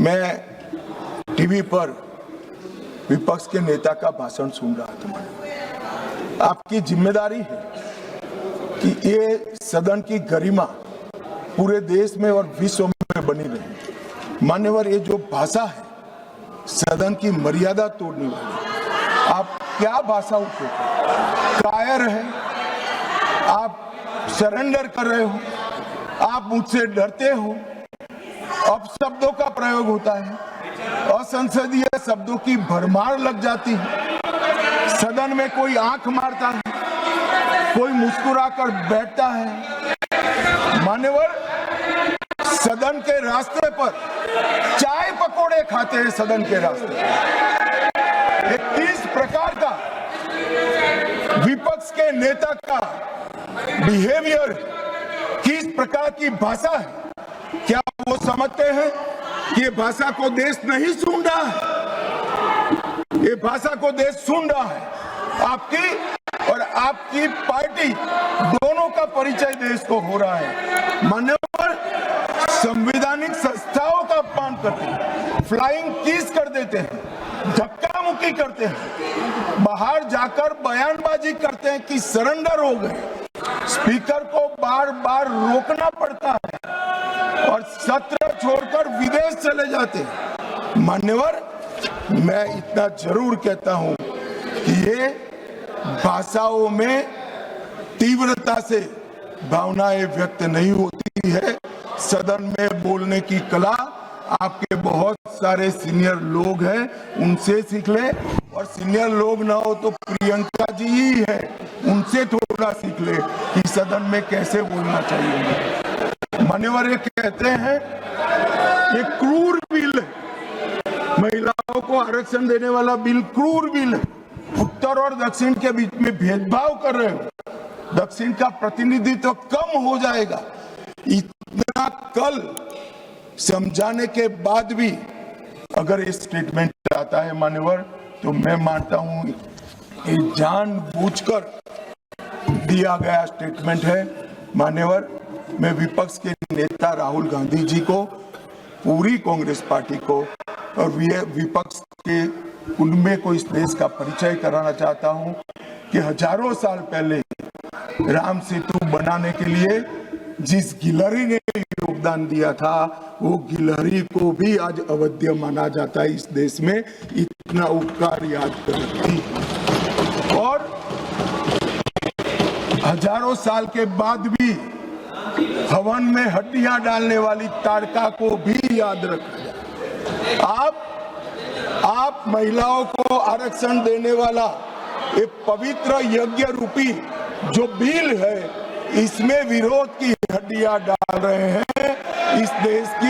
मैं टीवी पर विपक्ष के नेता का भाषण सुन रहा था। आपकी जिम्मेदारी है कि ये सदन की गरिमा पूरे देश में और विश्व में बनी रहे। मान्यवर, ये जो भाषा है सदन की मर्यादा तोड़ने वाली, आप क्या भाषा उपयोग कायर है, आप सरेंडर कर रहे हो, आप मुझसे डरते हो, अपशब्दों का प्रयोग होता है, असंसदीय शब्दों की भरमार लग जाती है, सदन में कोई आंख मारता है, कोई मुस्कुराकर बैठता है। मान्यवर, सदन के रास्ते पर चाय पकोड़े खाते हैं, सदन के रास्ते पर। किस प्रकार का विपक्ष के नेता का बिहेवियर, किस प्रकार की भाषा है, क्या वो समझते हैं कि ये भाषा को देश नहीं सुन रहा है? ये भाषा को देश सुन रहा है। आपकी और आपकी पार्टी दोनों का परिचय देश को हो रहा है। मान्यवर, संवैधानिक संस्थाओं का अपमान करते हैं, फ्लाइंग किस कर देते हैं, धक्का मुक्की करते हैं, बाहर जाकर बयानबाजी करते हैं कि सरेंडर हो गए। स्पीकर को बार बार रोकना पड़ता है और सत्र छोड़कर विदेश चले जाते हैं। मान्यवर, मैं इतना जरूर कहता हूं कि ये भाषाओं में तीव्रता से भावनाएं व्यक्त नहीं होती है। सदन में बोलने की कला आपके बहुत सारे सीनियर लोग हैं, उनसे सीख ले, और सीनियर लोग ना हो तो प्रियंका जी ही है, उनसे थोड़ा सीख ले कि सदन में कैसे बोलना चाहिए। मान्यवर, ये कहते हैं ये क्रूर बिल है, महिलाओं को आरक्षण देने वाला बिल क्रूर बिल है, उत्तर और दक्षिण के बीच में भेदभाव कर रहे हो, दक्षिण का प्रतिनिधित्व कम हो जाएगा। इतना कल समझाने के बाद भी अगर ये स्टेटमेंट आता है मान्यवर, तो मैं मानता हूं ये जानबूझकर दिया गया स्टेटमेंट है। मान्यवर, मैं विपक्ष के नेता राहुल गांधी जी को, पूरी कांग्रेस पार्टी को और विपक्ष के उनमें को इस देश का परिचय कराना चाहता हूं कि हजारों साल पहले राम सेतु बनाने के लिए जिस गिलहरी ने योगदान दिया था, वो गिलहरी को भी आज अवध्य माना जाता है। इस देश में इतना उपकार याद करती, और हजारों साल के बाद भी हवन में हड्डियां डालने वाली ताड़का को भी याद रखा जाए। आप महिलाओं को आरक्षण देने वाला एक पवित्र यज्ञ रूपी जो बिल है, इसमें विरोध की हड्डियां डाल रहे हैं। इस देश की